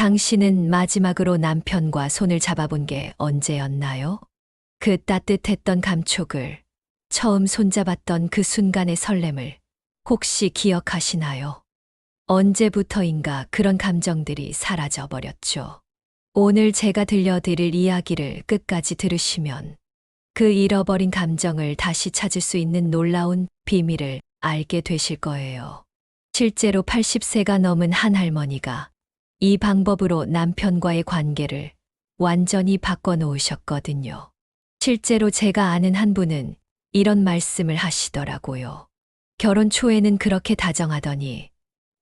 당신은 마지막으로 남편과 손을 잡아본 게 언제였나요? 그 따뜻했던 감촉을, 처음 손잡았던 그 순간의 설렘을 혹시 기억하시나요? 언제부터인가 그런 감정들이 사라져 버렸죠. 오늘 제가 들려드릴 이야기를 끝까지 들으시면 그 잃어버린 감정을 다시 찾을 수 있는 놀라운 비밀을 알게 되실 거예요. 실제로 80세가 넘은 한 할머니가 이 방법으로 남편과의 관계를 완전히 바꿔놓으셨거든요. 실제로 제가 아는 한 분은 이런 말씀을 하시더라고요. 결혼 초에는 그렇게 다정하더니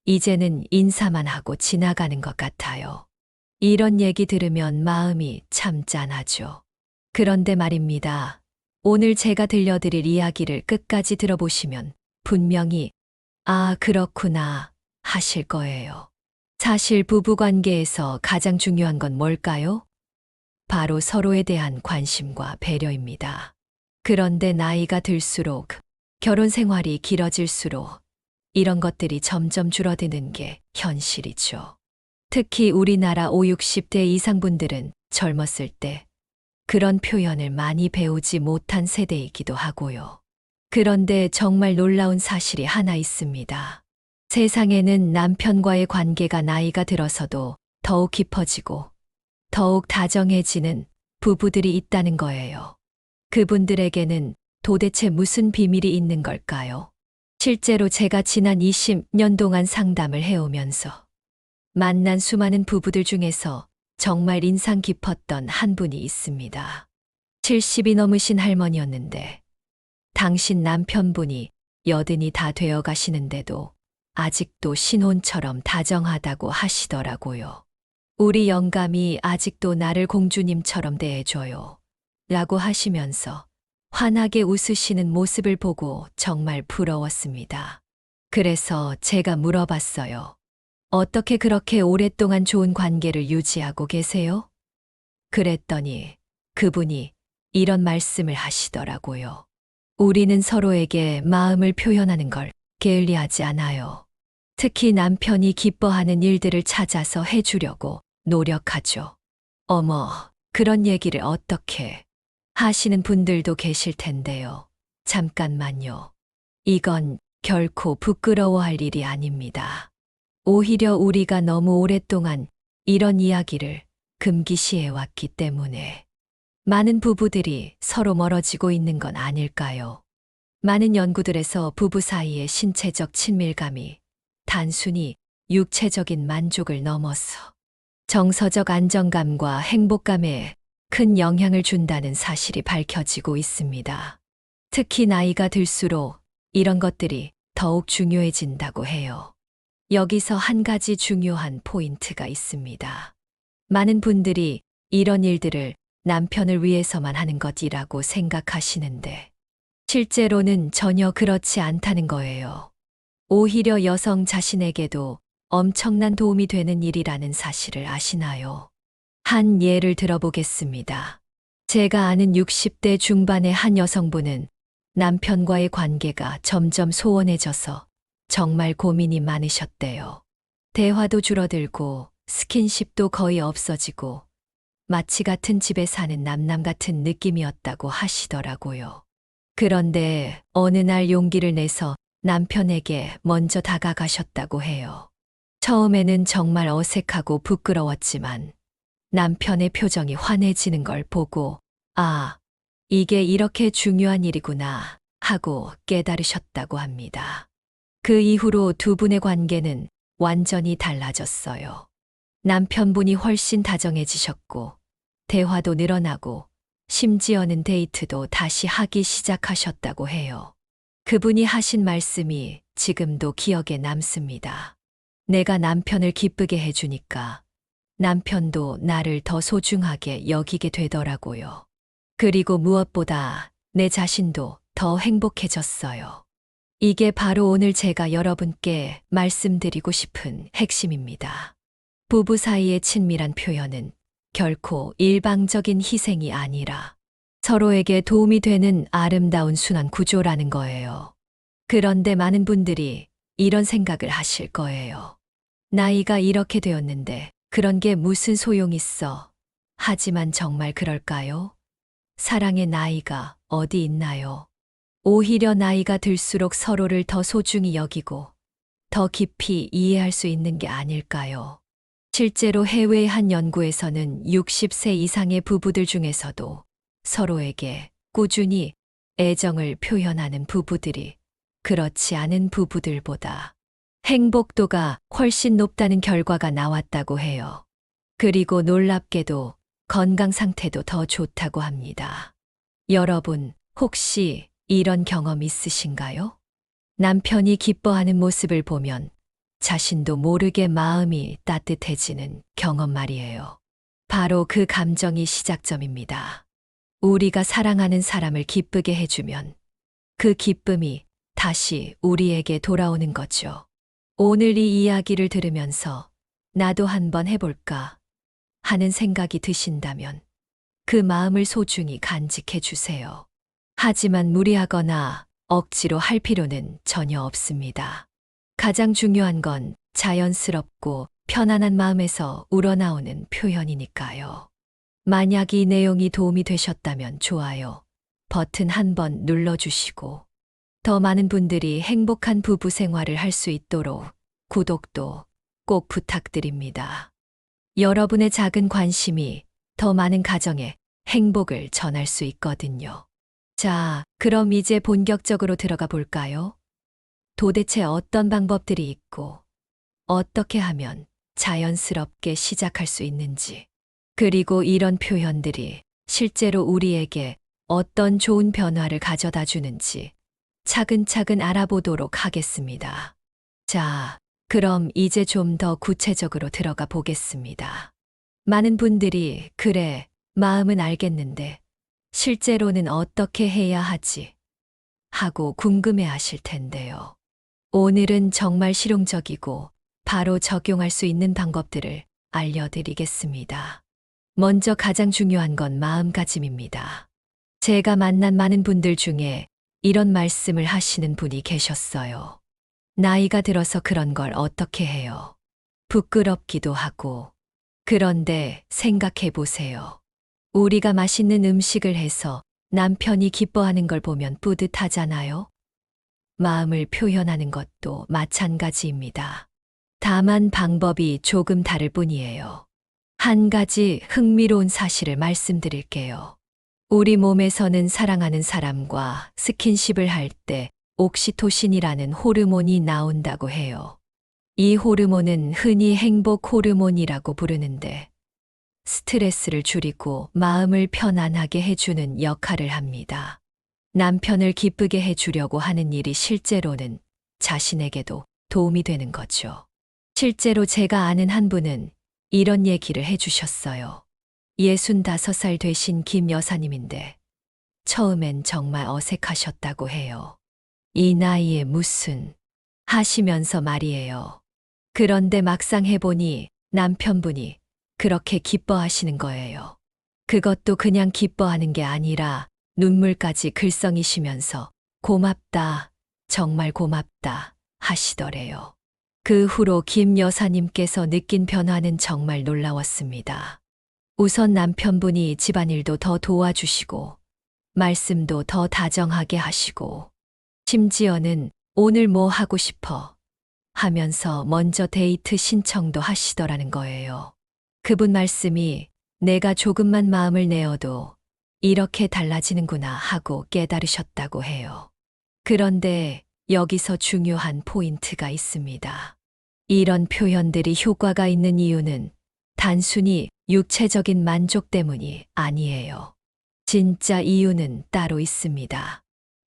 이제는 인사만 하고 지나가는 것 같아요. 이런 얘기 들으면 마음이 참 짠하죠. 그런데 말입니다. 오늘 제가 들려드릴 이야기를 끝까지 들어보시면 분명히 아, 그렇구나 하실 거예요. 사실 부부관계에서 가장 중요한 건 뭘까요? 바로 서로에 대한 관심과 배려입니다. 그런데 나이가 들수록, 결혼 생활이 길어질수록 이런 것들이 점점 줄어드는 게 현실이죠. 특히 우리나라 5, 60대 이상 분들은 젊었을 때 그런 표현을 많이 배우지 못한 세대이기도 하고요. 그런데 정말 놀라운 사실이 하나 있습니다. 세상에는 남편과의 관계가 나이가 들어서도 더욱 깊어지고 더욱 다정해지는 부부들이 있다는 거예요. 그분들에게는 도대체 무슨 비밀이 있는 걸까요? 실제로 제가 지난 20년 동안 상담을 해오면서 만난 수많은 부부들 중에서 정말 인상 깊었던 한 분이 있습니다. 70이 넘으신 할머니였는데 당신 남편분이 80이 다 되어 가시는데도 아직도 신혼처럼 다정하다고 하시더라고요. 우리 영감이 아직도 나를 공주님처럼 대해줘요. 라고 하시면서 환하게 웃으시는 모습을 보고 정말 부러웠습니다. 그래서 제가 물어봤어요. 어떻게 그렇게 오랫동안 좋은 관계를 유지하고 계세요? 그랬더니 그분이 이런 말씀을 하시더라고요. 우리는 서로에게 마음을 표현하는 걸 게을리하지 않아요. 특히 남편이 기뻐하는 일들을 찾아서 해주려고 노력하죠. 어머, 그런 얘기를 어떻게 하시는 분들도 계실 텐데요. 잠깐만요. 이건 결코 부끄러워할 일이 아닙니다. 오히려 우리가 너무 오랫동안 이런 이야기를 금기시해 왔기 때문에 많은 부부들이 서로 멀어지고 있는 건 아닐까요? 많은 연구들에서 부부 사이의 신체적 친밀감이 단순히 육체적인 만족을 넘어서 정서적 안정감과 행복감에 큰 영향을 준다는 사실이 밝혀지고 있습니다. 특히 나이가 들수록 이런 것들이 더욱 중요해진다고 해요. 여기서 한 가지 중요한 포인트가 있습니다. 많은 분들이 이런 일들을 남편을 위해서만 하는 것이라고 생각하시는데 실제로는 전혀 그렇지 않다는 거예요. 오히려 여성 자신에게도 엄청난 도움이 되는 일이라는 사실을 아시나요? 한 예를 들어보겠습니다. 제가 아는 60대 중반의 한 여성분은 남편과의 관계가 점점 소원해져서 정말 고민이 많으셨대요. 대화도 줄어들고 스킨십도 거의 없어지고 마치 같은 집에 사는 남남 같은 느낌이었다고 하시더라고요. 그런데 어느 날 용기를 내서 남편에게 먼저 다가가셨다고 해요. 처음에는 정말 어색하고 부끄러웠지만 남편의 표정이 환해지는 걸 보고 아, 이게 이렇게 중요한 일이구나 하고 깨달으셨다고 합니다. 그 이후로 두 분의 관계는 완전히 달라졌어요. 남편분이 훨씬 다정해지셨고 대화도 늘어나고 심지어는 데이트도 다시 하기 시작하셨다고 해요. 그분이 하신 말씀이 지금도 기억에 남습니다. 내가 남편을 기쁘게 해주니까 남편도 나를 더 소중하게 여기게 되더라고요. 그리고 무엇보다 내 자신도 더 행복해졌어요. 이게 바로 오늘 제가 여러분께 말씀드리고 싶은 핵심입니다. 부부 사이의 친밀한 표현은 결코 일방적인 희생이 아니라 서로에게 도움이 되는 아름다운 순환 구조라는 거예요. 그런데 많은 분들이 이런 생각을 하실 거예요. 나이가 이렇게 되었는데 그런 게 무슨 소용 있어. 하지만 정말 그럴까요? 사랑의 나이가 어디 있나요? 오히려 나이가 들수록 서로를 더 소중히 여기고 더 깊이 이해할 수 있는 게 아닐까요? 실제로 해외의 한 연구에서는 60세 이상의 부부들 중에서도 서로에게 꾸준히 애정을 표현하는 부부들이 그렇지 않은 부부들보다 행복도가 훨씬 높다는 결과가 나왔다고 해요. 그리고 놀랍게도 건강 상태도 더 좋다고 합니다. 여러분, 혹시 이런 경험 있으신가요? 남편이 기뻐하는 모습을 보면 자신도 모르게 마음이 따뜻해지는 경험 말이에요. 바로 그 감정이 시작점입니다. 우리가 사랑하는 사람을 기쁘게 해주면 그 기쁨이 다시 우리에게 돌아오는 거죠. 오늘 이 이야기를 들으면서 나도 한번 해볼까 하는 생각이 드신다면 그 마음을 소중히 간직해 주세요. 하지만 무리하거나 억지로 할 필요는 전혀 없습니다. 가장 중요한 건 자연스럽고 편안한 마음에서 우러나오는 표현이니까요. 만약 이 내용이 도움이 되셨다면 좋아요 버튼 한번 눌러주시고 더 많은 분들이 행복한 부부 생활을 할 수 있도록 구독도 꼭 부탁드립니다. 여러분의 작은 관심이 더 많은 가정에 행복을 전할 수 있거든요. 자, 그럼 이제 본격적으로 들어가 볼까요? 도대체 어떤 방법들이 있고 어떻게 하면 자연스럽게 시작할 수 있는지, 그리고 이런 표현들이 실제로 우리에게 어떤 좋은 변화를 가져다 주는지 차근차근 알아보도록 하겠습니다. 자, 그럼 이제 좀 더 구체적으로 들어가 보겠습니다. 많은 분들이 그래, 마음은 알겠는데 실제로는 어떻게 해야 하지? 하고 궁금해 하실 텐데요. 오늘은 정말 실용적이고 바로 적용할 수 있는 방법들을 알려드리겠습니다. 먼저 가장 중요한 건 마음가짐입니다. 제가 만난 많은 분들 중에 이런 말씀을 하시는 분이 계셨어요. 나이가 들어서 그런 걸 어떻게 해요? 부끄럽기도 하고. 그런데 생각해 보세요. 우리가 맛있는 음식을 해서 남편이 기뻐하는 걸 보면 뿌듯하잖아요? 마음을 표현하는 것도 마찬가지입니다. 다만 방법이 조금 다를 뿐이에요. 한 가지 흥미로운 사실을 말씀드릴게요. 우리 몸에서는 사랑하는 사람과 스킨십을 할 때 옥시토신이라는 호르몬이 나온다고 해요. 이 호르몬은 흔히 행복 호르몬이라고 부르는데 스트레스를 줄이고 마음을 편안하게 해주는 역할을 합니다. 남편을 기쁘게 해주려고 하는 일이 실제로는 자신에게도 도움이 되는 거죠. 실제로 제가 아는 한 분은 이런 얘기를 해주셨어요. 65살 되신 김 여사님인데 처음엔 정말 어색하셨다고 해요. 이 나이에 무슨 하시면서 말이에요. 그런데 막상 해보니 남편분이 그렇게 기뻐하시는 거예요. 그것도 그냥 기뻐하는 게 아니라 눈물까지 글썽이시면서 고맙다, 정말 고맙다 하시더래요. 그 후로 김 여사님께서 느낀 변화는 정말 놀라웠습니다. 우선 남편분이 집안일도 더 도와주시고 말씀도 더 다정하게 하시고 심지어는 오늘 뭐 하고 싶어 하면서 먼저 데이트 신청도 하시더라는 거예요. 그분 말씀이 내가 조금만 마음을 내어도 이렇게 달라지는구나 하고 깨달으셨다고 해요. 그런데 여기서 중요한 포인트가 있습니다. 이런 표현들이 효과가 있는 이유는 단순히 육체적인 만족 때문이 아니에요. 진짜 이유는 따로 있습니다.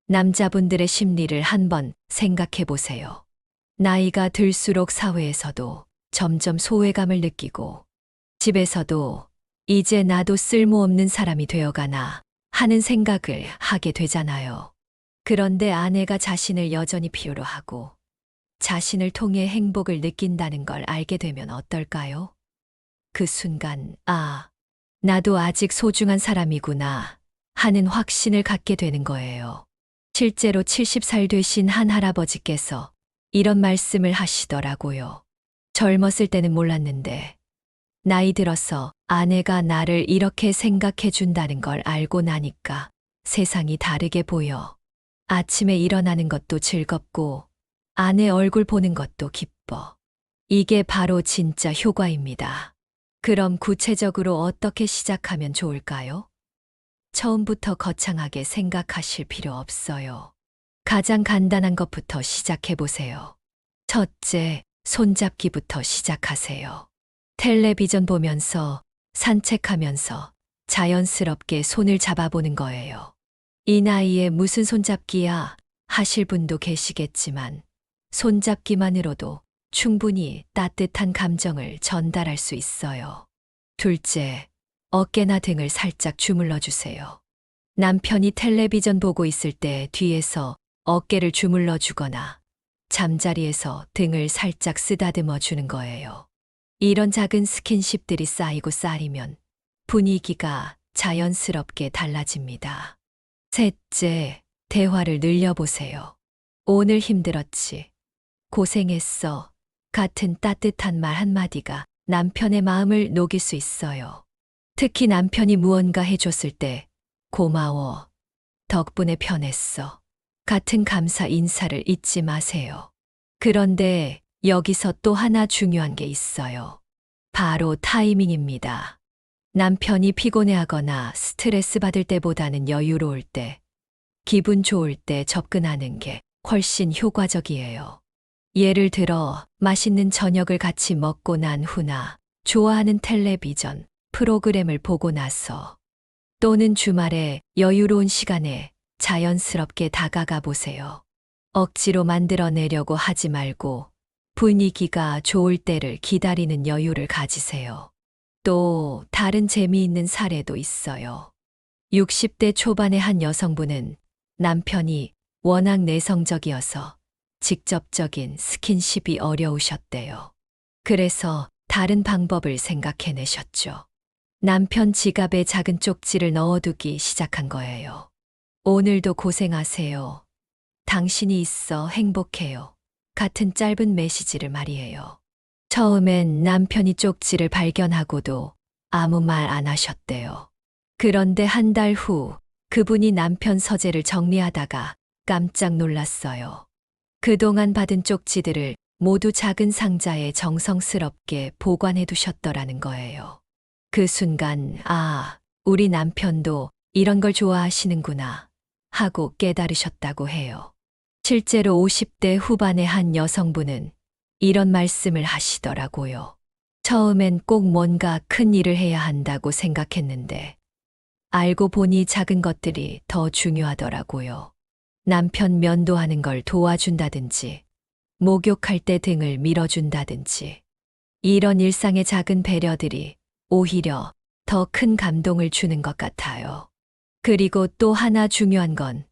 남자분들의 심리를 한번 생각해 보세요. 나이가 들수록 사회에서도 점점 소외감을 느끼고 집에서도 이제 나도 쓸모없는 사람이 되어가나 하는 생각을 하게 되잖아요. 그런데 아내가 자신을 여전히 필요로 하고 자신을 통해 행복을 느낀다는 걸 알게 되면 어떨까요? 그 순간, 아, 나도 아직 소중한 사람이구나 하는 확신을 갖게 되는 거예요. 실제로 70살 되신 한 할아버지께서 이런 말씀을 하시더라고요. 젊었을 때는 몰랐는데 나이 들어서 아내가 나를 이렇게 생각해 준다는 걸 알고 나니까 세상이 다르게 보여. 아침에 일어나는 것도 즐겁고 아내 얼굴 보는 것도 기뻐. 이게 바로 진짜 효과입니다. 그럼 구체적으로 어떻게 시작하면 좋을까요? 처음부터 거창하게 생각하실 필요 없어요. 가장 간단한 것부터 시작해 보세요. 첫째, 손잡기부터 시작하세요. 텔레비전 보면서, 산책하면서 자연스럽게 손을 잡아보는 거예요. 이 나이에 무슨 손잡기야 하실 분도 계시겠지만, 손잡기만으로도 충분히 따뜻한 감정을 전달할 수 있어요. 둘째, 어깨나 등을 살짝 주물러 주세요. 남편이 텔레비전 보고 있을 때 뒤에서 어깨를 주물러 주거나 잠자리에서 등을 살짝 쓰다듬어 주는 거예요. 이런 작은 스킨십들이 쌓이고 쌓이면 분위기가 자연스럽게 달라집니다. 셋째, 대화를 늘려보세요. 오늘 힘들었지. 고생했어. 같은 따뜻한 말 한마디가 남편의 마음을 녹일 수 있어요. 특히 남편이 무언가 해줬을 때 고마워. 덕분에 편했어. 같은 감사 인사를 잊지 마세요. 그런데 여기서 또 하나 중요한 게 있어요. 바로 타이밍입니다. 남편이 피곤해하거나 스트레스 받을 때보다는 여유로울 때, 기분 좋을 때 접근하는 게 훨씬 효과적이에요. 예를 들어 맛있는 저녁을 같이 먹고 난 후나 좋아하는 텔레비전 프로그램을 보고 나서 또는 주말에 여유로운 시간에 자연스럽게 다가가 보세요. 억지로 만들어내려고 하지 말고 분위기가 좋을 때를 기다리는 여유를 가지세요. 또 다른 재미있는 사례도 있어요. 60대 초반의 한 여성분은 남편이 워낙 내성적이어서 직접적인 스킨십이 어려우셨대요. 그래서 다른 방법을 생각해내셨죠. 남편 지갑에 작은 쪽지를 넣어두기 시작한 거예요. 오늘도 고생하세요. 당신이 있어 행복해요. 같은 짧은 메시지를 말이에요. 처음엔 남편이 쪽지를 발견하고도 아무 말 안 하셨대요. 그런데 한 달 후 그분이 남편 서재를 정리하다가 깜짝 놀랐어요. 그동안 받은 쪽지들을 모두 작은 상자에 정성스럽게 보관해 두셨더라는 거예요. 그 순간, 아, 우리 남편도 이런 걸 좋아하시는구나 하고 깨달으셨다고 해요. 실제로 50대 후반의 한 여성분은 이런 말씀을 하시더라고요. 처음엔 꼭 뭔가 큰 일을 해야 한다고 생각했는데 알고 보니 작은 것들이 더 중요하더라고요. 남편 면도하는 걸 도와준다든지, 목욕할 때 등을 밀어준다든지, 이런 일상의 작은 배려들이 오히려 더 큰 감동을 주는 것 같아요. 그리고 또 하나 중요한 건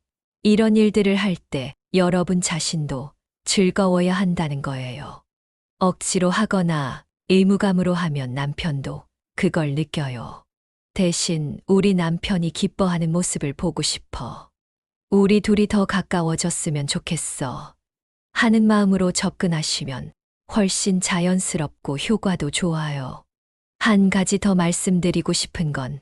이런 일들을 할 때 여러분 자신도 즐거워야 한다는 거예요. 억지로 하거나 의무감으로 하면 남편도 그걸 느껴요. 대신 우리 남편이 기뻐하는 모습을 보고 싶어. 우리 둘이 더 가까워졌으면 좋겠어. 하는 마음으로 접근하시면 훨씬 자연스럽고 효과도 좋아요. 한 가지 더 말씀드리고 싶은 건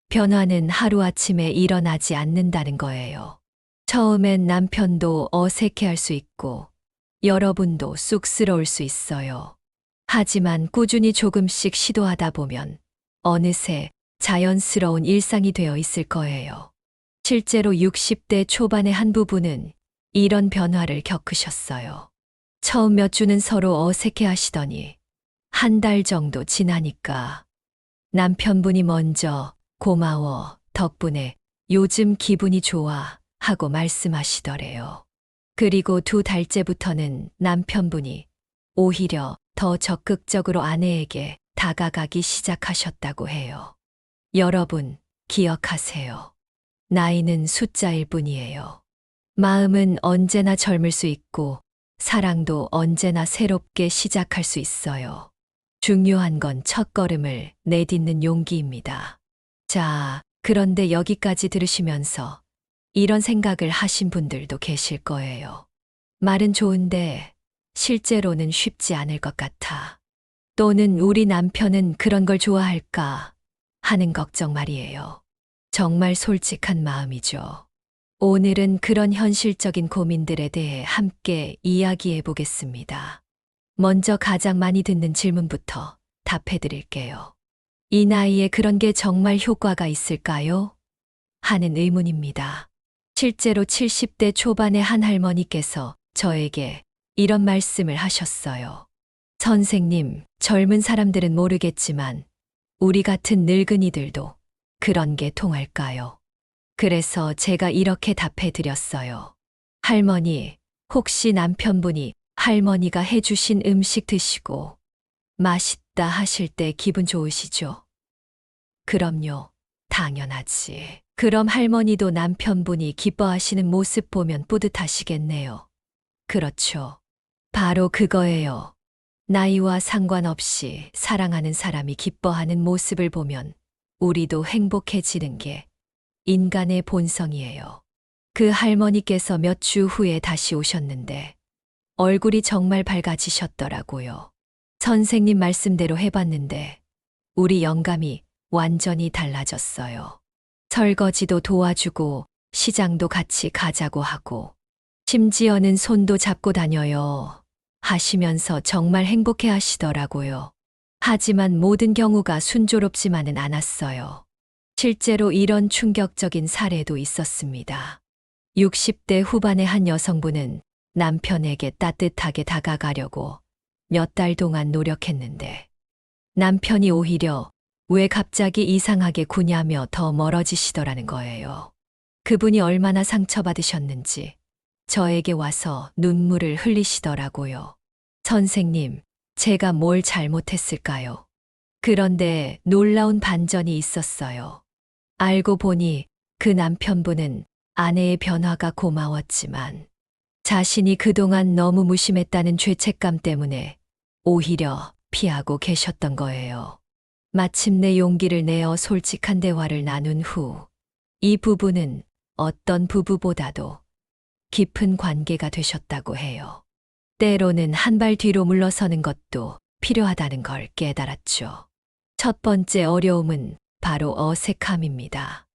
변화는 하루아침에 일어나지 않는다는 거예요. 처음엔 남편도 어색해할 수 있고 여러분도 쑥스러울 수 있어요. 하지만 꾸준히 조금씩 시도하다 보면 어느새 자연스러운 일상이 되어 있을 거예요. 실제로 60대 초반의 한 부부는 이런 변화를 겪으셨어요. 처음 몇 주는 서로 어색해 하시더니 한 달 정도 지나니까 남편분이 먼저 고마워, 덕분에 요즘 기분이 좋아 하고 말씀하시더래요. 그리고 2달째부터는 남편분이 오히려 더 적극적으로 아내에게 다가가기 시작하셨다고 해요. 여러분, 기억하세요. 나이는 숫자일 뿐이에요. 마음은 언제나 젊을 수 있고 사랑도 언제나 새롭게 시작할 수 있어요. 중요한 건 첫걸음을 내딛는 용기입니다. 자, 그런데 여기까지 들으시면서 이런 생각을 하신 분들도 계실 거예요. 말은 좋은데 실제로는 쉽지 않을 것 같아. 또는 우리 남편은 그런 걸 좋아할까 하는 걱정 말이에요. 정말 솔직한 마음이죠. 오늘은 그런 현실적인 고민들에 대해 함께 이야기해 보겠습니다. 먼저 가장 많이 듣는 질문부터 답해 드릴게요. 이 나이에 그런 게 정말 효과가 있을까요? 하는 의문입니다. 실제로 70대 초반의 한 할머니께서 저에게 이런 말씀을 하셨어요. 선생님, 젊은 사람들은 모르겠지만 우리 같은 늙은이들도 그런 게 통할까요? 그래서 제가 이렇게 답해 드렸어요. 할머니, 혹시 남편분이 할머니가 해주신 음식 드시고 맛있다 하실 때 기분 좋으시죠? 그럼요. 당연하지. 그럼 할머니도 남편분이 기뻐하시는 모습 보면 뿌듯하시겠네요. 그렇죠. 바로 그거예요. 나이와 상관없이 사랑하는 사람이 기뻐하는 모습을 보면 우리도 행복해지는 게 인간의 본성이에요. 그 할머니께서 몇 주 후에 다시 오셨는데 얼굴이 정말 밝아지셨더라고요. 선생님 말씀대로 해봤는데 우리 영감이 완전히 달라졌어요. 설거지도 도와주고 시장도 같이 가자고 하고 심지어는 손도 잡고 다녀요 하시면서 정말 행복해 하시더라고요. 하지만 모든 경우가 순조롭지만은 않았어요. 실제로 이런 충격적인 사례도 있었습니다. 60대 후반의 한 여성분은 남편에게 따뜻하게 다가가려고 몇 달 동안 노력했는데 남편이 오히려 왜 갑자기 이상하게 구냐며 더 멀어지시더라는 거예요. 그분이 얼마나 상처받으셨는지 저에게 와서 눈물을 흘리시더라고요. 선생님, 제가 뭘 잘못했을까요? 그런데 놀라운 반전이 있었어요. 알고 보니 그 남편분은 아내의 변화가 고마웠지만 자신이 그동안 너무 무심했다는 죄책감 때문에 오히려 피하고 계셨던 거예요. 마침내 용기를 내어 솔직한 대화를 나눈 후 이 부부는 어떤 부부보다도 깊은 관계가 되셨다고 해요. 때로는 한 발 뒤로 물러서는 것도 필요하다는 걸 깨달았죠. 첫 번째 어려움은 바로 어색함입니다.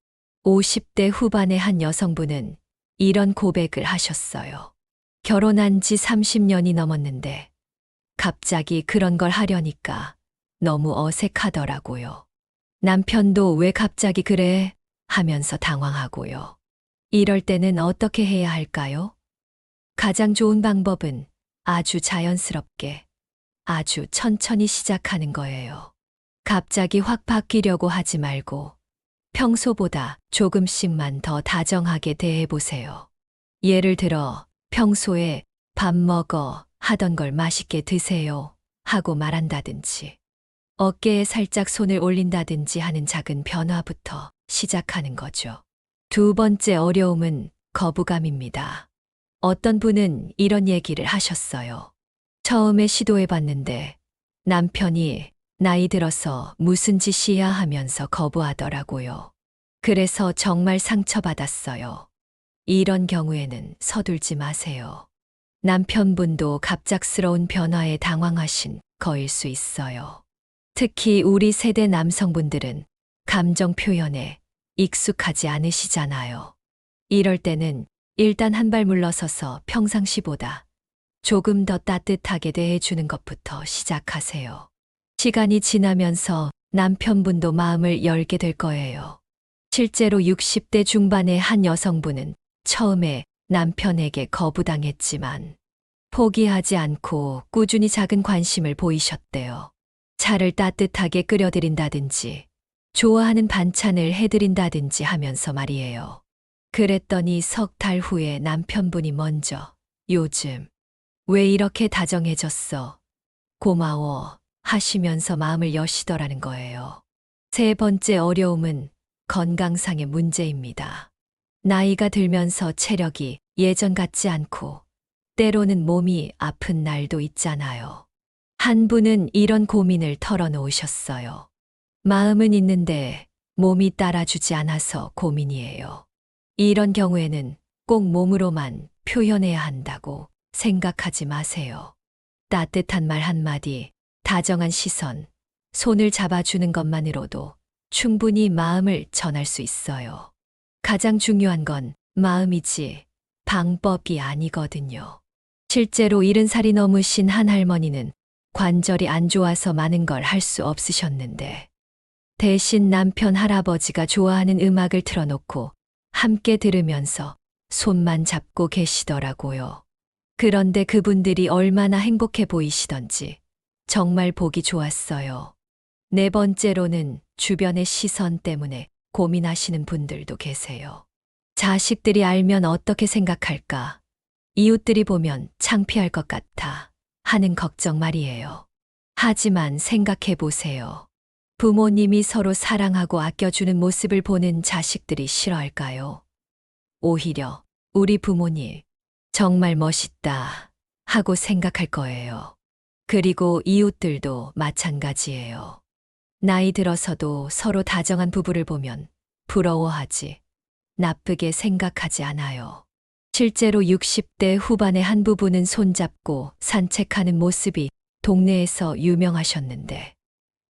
50대 후반의 한 여성분은 이런 고백을 하셨어요. 결혼한 지 30년이 넘었는데 갑자기 그런 걸 하려니까 너무 어색하더라고요. 남편도 왜 갑자기 그래? 하면서 당황하고요. 이럴 때는 어떻게 해야 할까요? 가장 좋은 방법은 아주 자연스럽게, 아주 천천히 시작하는 거예요. 갑자기 확 바뀌려고 하지 말고 평소보다 조금씩만 더 다정하게 대해보세요. 예를 들어 평소에 밥 먹어 하던 걸 맛있게 드세요 하고 말한다든지 어깨에 살짝 손을 올린다든지 하는 작은 변화부터 시작하는 거죠. 두 번째 어려움은 거부감입니다. 어떤 분은 이런 얘기를 하셨어요. 처음에 시도해봤는데 남편이 나이 들어서 무슨 짓이야 하면서 거부하더라고요. 그래서 정말 상처받았어요. 이런 경우에는 서둘지 마세요. 남편분도 갑작스러운 변화에 당황하신 거일 수 있어요. 특히 우리 세대 남성분들은 감정 표현에 익숙하지 않으시잖아요. 이럴 때는 일단 한 발 물러서서 평상시보다 조금 더 따뜻하게 대해주는 것부터 시작하세요. 시간이 지나면서 남편분도 마음을 열게 될 거예요. 실제로 60대 중반의 한 여성분은 처음에 남편에게 거부당했지만 포기하지 않고 꾸준히 작은 관심을 보이셨대요. 차를 따뜻하게 끓여드린다든지 좋아하는 반찬을 해드린다든지 하면서 말이에요. 그랬더니 석 달 후에 남편분이 먼저 요즘 왜 이렇게 다정해졌어? 고마워 하시면서 마음을 여시더라는 거예요. 세 번째 어려움은 건강상의 문제입니다. 나이가 들면서 체력이 예전 같지 않고 때로는 몸이 아픈 날도 있잖아요. 한 분은 이런 고민을 털어놓으셨어요. 마음은 있는데 몸이 따라주지 않아서 고민이에요. 이런 경우에는 꼭 몸으로만 표현해야 한다고 생각하지 마세요. 따뜻한 말 한마디, 다정한 시선, 손을 잡아주는 것만으로도 충분히 마음을 전할 수 있어요. 가장 중요한 건 마음이지 방법이 아니거든요. 실제로 70살이 넘으신 한 할머니는 관절이 안 좋아서 많은 걸 할 수 없으셨는데 대신 남편 할아버지가 좋아하는 음악을 틀어놓고 함께 들으면서 손만 잡고 계시더라고요. 그런데 그분들이 얼마나 행복해 보이시던지 정말 보기 좋았어요. 네 번째로는 주변의 시선 때문에 고민하시는 분들도 계세요. 자식들이 알면 어떻게 생각할까? 이웃들이 보면 창피할 것 같아 하는 걱정 말이에요. 하지만 생각해 보세요. 부모님이 서로 사랑하고 아껴주는 모습을 보는 자식들이 싫어할까요? 오히려 우리 부모님 정말 멋있다 하고 생각할 거예요. 그리고 이웃들도 마찬가지예요. 나이 들어서도 서로 다정한 부부를 보면 부러워하지, 나쁘게 생각하지 않아요. 실제로 60대 후반의 한 부부는 손잡고 산책하는 모습이 동네에서 유명하셨는데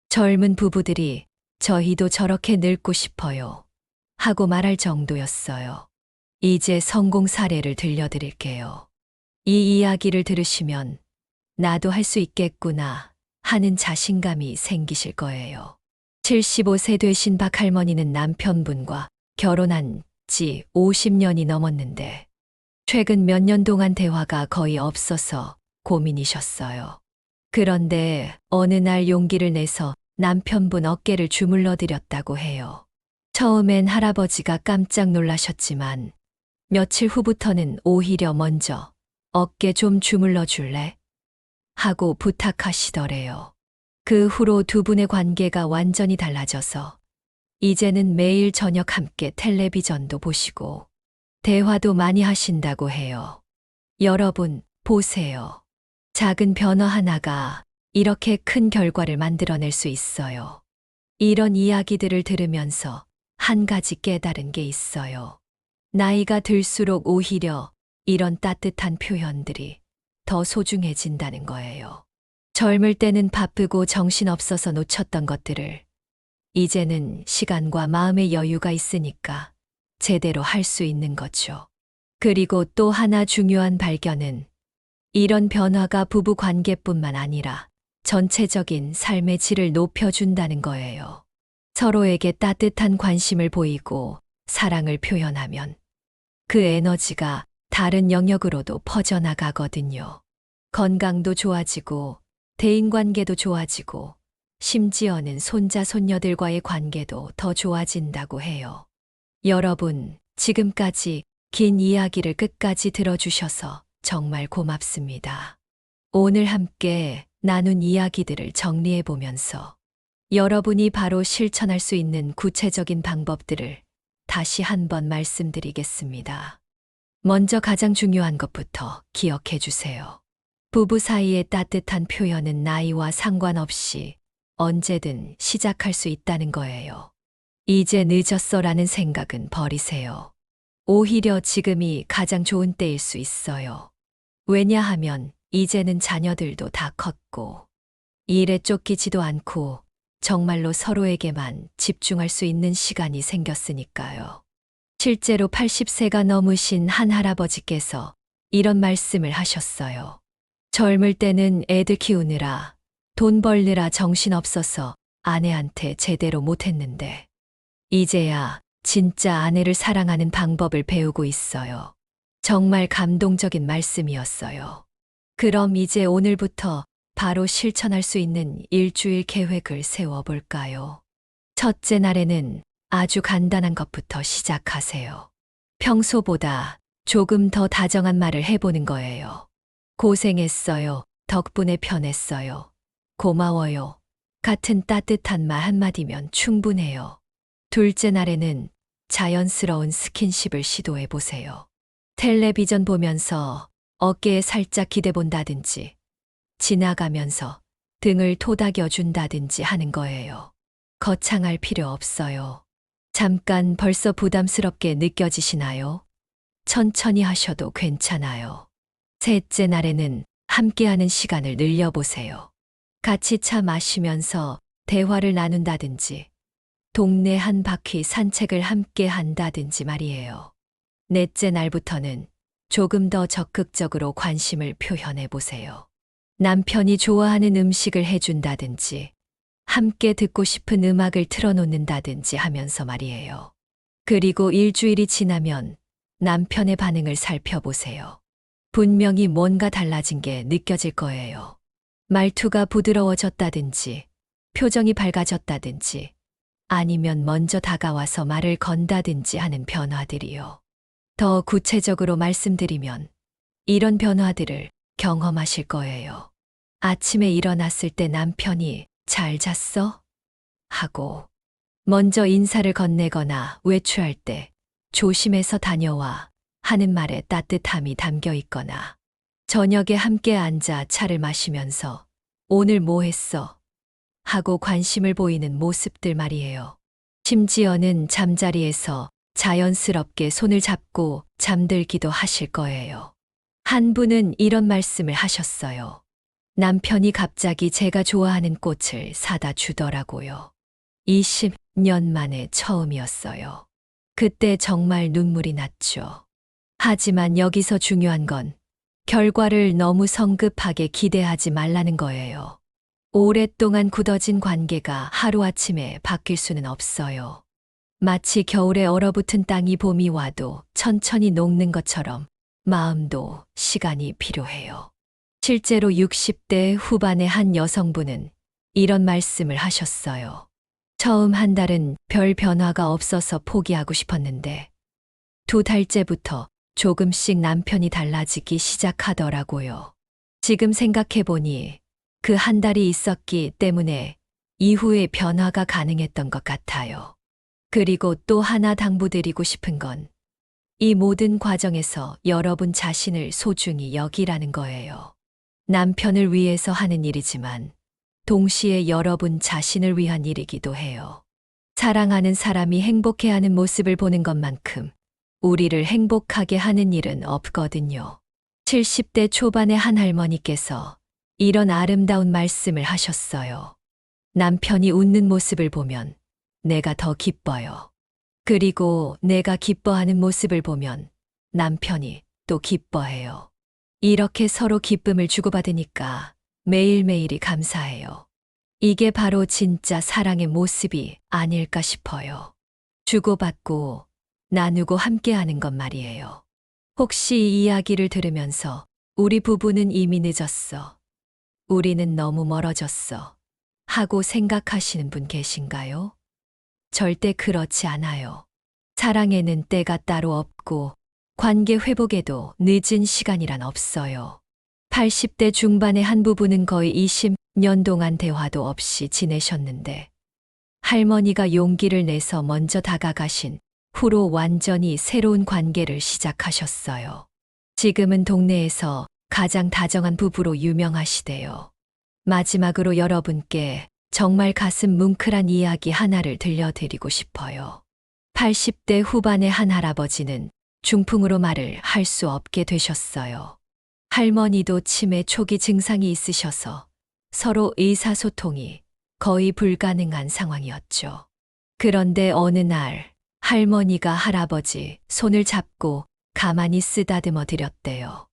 젊은 부부들이 저희도 저렇게 늙고 싶어요 하고 말할 정도였어요. 이제 성공 사례를 들려드릴게요. 이 이야기를 들으시면 나도 할 수 있겠구나 하는 자신감이 생기실 거예요. 75세 되신 박 할머니는 남편분과 결혼한 지 50년이 넘었는데 최근 몇 년 동안 대화가 거의 없어서 고민이셨어요. 그런데 어느 날 용기를 내서 남편분 어깨를 주물러 드렸다고 해요. 처음엔 할아버지가 깜짝 놀라셨지만 며칠 후부터는 오히려 먼저 어깨 좀 주물러 줄래? 하고 부탁하시더래요. 그 후로 두 분의 관계가 완전히 달라져서 이제는 매일 저녁 함께 텔레비전도 보시고 대화도 많이 하신다고 해요. 여러분, 보세요. 작은 변화 하나가 이렇게 큰 결과를 만들어낼 수 있어요. 이런 이야기들을 들으면서 한 가지 깨달은 게 있어요. 나이가 들수록 오히려 이런 따뜻한 표현들이 더 소중해진다는 거예요. 젊을 때는 바쁘고 정신없어서 놓쳤던 것들을 이제는 시간과 마음의 여유가 있으니까 제대로 할 수 있는 거죠. 그리고 또 하나 중요한 발견은 이런 변화가 부부 관계뿐만 아니라 전체적인 삶의 질을 높여준다는 거예요. 서로에게 따뜻한 관심을 보이고 사랑을 표현하면 그 에너지가 다른 영역으로도 퍼져나가거든요. 건강도 좋아지고 대인관계도 좋아지고 심지어는 손자 손녀들과의 관계도 더 좋아진다고 해요. 여러분, 지금까지 긴 이야기를 끝까지 들어주셔서 정말 고맙습니다. 오늘 함께 나눈 이야기들을 정리해 보면서 여러분이 바로 실천할 수 있는 구체적인 방법들을 다시 한번 말씀드리겠습니다. 먼저 가장 중요한 것부터 기억해 주세요. 부부 사이의 따뜻한 표현은 나이와 상관없이 언제든 시작할 수 있다는 거예요. 이제 늦었어라는 생각은 버리세요. 오히려 지금이 가장 좋은 때일 수 있어요. 왜냐하면 이제는 자녀들도 다 컸고 일에 쫓기지도 않고 정말로 서로에게만 집중할 수 있는 시간이 생겼으니까요. 실제로 80세가 넘으신 한 할아버지께서 이런 말씀을 하셨어요. 젊을 때는 애들 키우느라 돈 벌느라 정신없어서 아내한테 제대로 못했는데 이제야 진짜 아내를 사랑하는 방법을 배우고 있어요. 정말 감동적인 말씀이었어요. 그럼 이제 오늘부터 바로 실천할 수 있는 일주일 계획을 세워볼까요? 첫째 날에는 아주 간단한 것부터 시작하세요. 평소보다 조금 더 다정한 말을 해보는 거예요. 고생했어요. 덕분에 편했어요. 고마워요. 같은 따뜻한 말 한마디면 충분해요. 둘째 날에는 자연스러운 스킨십을 시도해 보세요. 텔레비전 보면서 어깨에 살짝 기대 본다든지, 지나가면서 등을 토닥여 준다든지 하는 거예요. 거창할 필요 없어요. 잠깐 벌써 부담스럽게 느껴지시나요? 천천히 하셔도 괜찮아요. 셋째 날에는 함께하는 시간을 늘려보세요. 같이 차 마시면서 대화를 나눈다든지, 동네 한 바퀴 산책을 함께 한다든지 말이에요. 넷째 날부터는 조금 더 적극적으로 관심을 표현해 보세요. 남편이 좋아하는 음식을 해준다든지, 함께 듣고 싶은 음악을 틀어놓는다든지 하면서 말이에요. 그리고 일주일이 지나면 남편의 반응을 살펴보세요. 분명히 뭔가 달라진 게 느껴질 거예요. 말투가 부드러워졌다든지, 표정이 밝아졌다든지, 아니면 먼저 다가와서 말을 건다든지 하는 변화들이요. 더 구체적으로 말씀드리면 이런 변화들을 경험하실 거예요. 아침에 일어났을 때 남편이 잘 잤어? 하고 먼저 인사를 건네거나 외출할 때 조심해서 다녀와 하는 말에 따뜻함이 담겨 있거나 저녁에 함께 앉아 차를 마시면서 오늘 뭐 했어? 하고 관심을 보이는 모습들 말이에요. 심지어는 잠자리에서 자연스럽게 손을 잡고 잠들기도 하실 거예요. 한 분은 이런 말씀을 하셨어요. 남편이 갑자기 제가 좋아하는 꽃을 사다 주더라고요. 20년 만에 처음이었어요. 그때 정말 눈물이 났죠. 하지만 여기서 중요한 건 결과를 너무 성급하게 기대하지 말라는 거예요. 오랫동안 굳어진 관계가 하루아침에 바뀔 수는 없어요. 마치 겨울에 얼어붙은 땅이 봄이 와도 천천히 녹는 것처럼 마음도 시간이 필요해요. 실제로 60대 후반의 한 여성분은 이런 말씀을 하셨어요. 처음 한 달은 별 변화가 없어서 포기하고 싶었는데 2달째부터 조금씩 남편이 달라지기 시작하더라고요. 지금 생각해보니 그 한 달이 있었기 때문에 이후에 변화가 가능했던 것 같아요. 그리고 또 하나 당부드리고 싶은 건 이 모든 과정에서 여러분 자신을 소중히 여기라는 거예요. 남편을 위해서 하는 일이지만 동시에 여러분 자신을 위한 일이기도 해요. 사랑하는 사람이 행복해하는 모습을 보는 것만큼 우리를 행복하게 하는 일은 없거든요. 70대 초반의 한 할머니께서 이런 아름다운 말씀을 하셨어요. 남편이 웃는 모습을 보면 내가 더 기뻐요. 그리고 내가 기뻐하는 모습을 보면 남편이 또 기뻐해요. 이렇게 서로 기쁨을 주고받으니까 매일매일이 감사해요. 이게 바로 진짜 사랑의 모습이 아닐까 싶어요. 주고받고 나누고 함께하는 것 말이에요. 혹시 이 이야기를 들으면서 우리 부부는 이미 늦었어. 우리는 너무 멀어졌어. 하고 생각하시는 분 계신가요? 절대 그렇지 않아요. 사랑에는 때가 따로 없고 관계 회복에도 늦은 시간이란 없어요. 80대 중반의 한 부부는 거의 20년 동안 대화도 없이 지내셨는데 할머니가 용기를 내서 먼저 다가가신 후로 완전히 새로운 관계를 시작하셨어요. 지금은 동네에서 가장 다정한 부부로 유명하시대요. 마지막으로 여러분께 정말 가슴 뭉클한 이야기 하나를 들려드리고 싶어요. 80대 후반의 한 할아버지는 중풍으로 말을 할 수 없게 되셨어요. 할머니도 치매 초기 증상이 있으셔서 서로 의사소통이 거의 불가능한 상황이었죠. 그런데 어느 날 할머니가 할아버지 손을 잡고 가만히 쓰다듬어 드렸대요.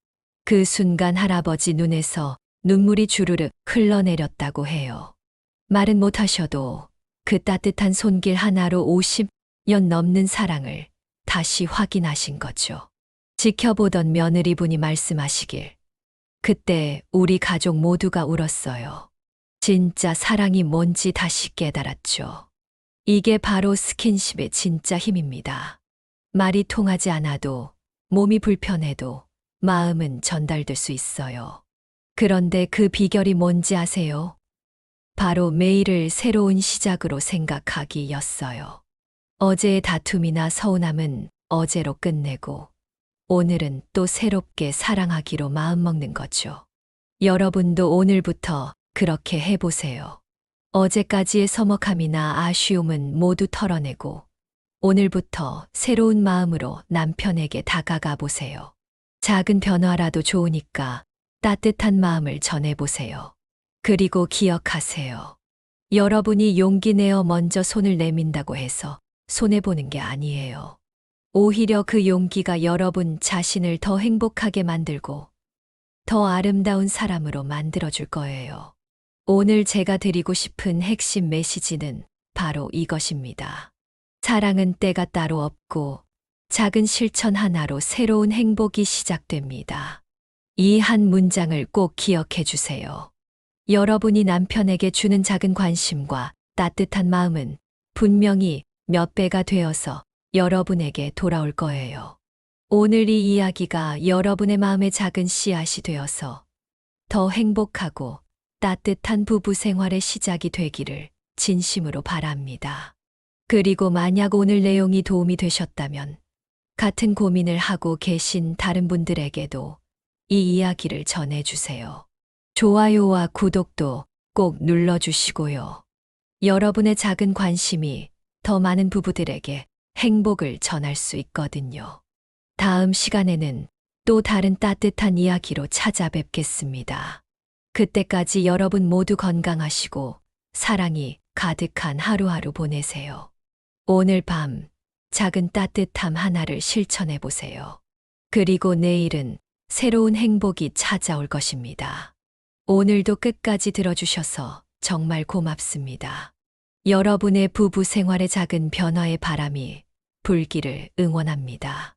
그 순간 할아버지 눈에서 눈물이 주르륵 흘러내렸다고 해요. 말은 못하셔도 그 따뜻한 손길 하나로 50년 넘는 사랑을 다시 확인하신 거죠. 지켜보던 며느리분이 말씀하시길, 그때 우리 가족 모두가 울었어요. 진짜 사랑이 뭔지 다시 깨달았죠. 이게 바로 스킨십의 진짜 힘입니다. 말이 통하지 않아도, 몸이 불편해도 마음은 전달될 수 있어요. 그런데 그 비결이 뭔지 아세요? 바로 매일을 새로운 시작으로 생각하기였어요. 어제의 다툼이나 서운함은 어제로 끝내고 오늘은 또 새롭게 사랑하기로 마음먹는 거죠. 여러분도 오늘부터 그렇게 해보세요. 어제까지의 서먹함이나 아쉬움은 모두 털어내고 오늘부터 새로운 마음으로 남편에게 다가가 보세요. 작은 변화라도 좋으니까 따뜻한 마음을 전해보세요. 그리고 기억하세요. 여러분이 용기 내어 먼저 손을 내민다고 해서 손해보는 게 아니에요. 오히려 그 용기가 여러분 자신을 더 행복하게 만들고 더 아름다운 사람으로 만들어줄 거예요. 오늘 제가 드리고 싶은 핵심 메시지는 바로 이것입니다. 사랑은 때가 따로 없고 작은 실천 하나로 새로운 행복이 시작됩니다. 이 한 문장을 꼭 기억해 주세요. 여러분이 남편에게 주는 작은 관심과 따뜻한 마음은 분명히 몇 배가 되어서 여러분에게 돌아올 거예요. 오늘 이 이야기가 여러분의 마음의 작은 씨앗이 되어서 더 행복하고 따뜻한 부부 생활의 시작이 되기를 진심으로 바랍니다. 그리고 만약 오늘 내용이 도움이 되셨다면 같은 고민을 하고 계신 다른 분들에게도 이 이야기를 전해주세요. 좋아요와 구독도 꼭 눌러주시고요. 여러분의 작은 관심이 더 많은 부부들에게 행복을 전할 수 있거든요. 다음 시간에는 또 다른 따뜻한 이야기로 찾아뵙겠습니다. 그때까지 여러분 모두 건강하시고 사랑이 가득한 하루하루 보내세요. 오늘 밤 작은 따뜻함 하나를 실천해 보세요. 그리고 내일은 새로운 행복이 찾아올 것입니다. 오늘도 끝까지 들어주셔서 정말 고맙습니다. 여러분의 부부 생활의 작은 변화의 바람이 불기를 응원합니다.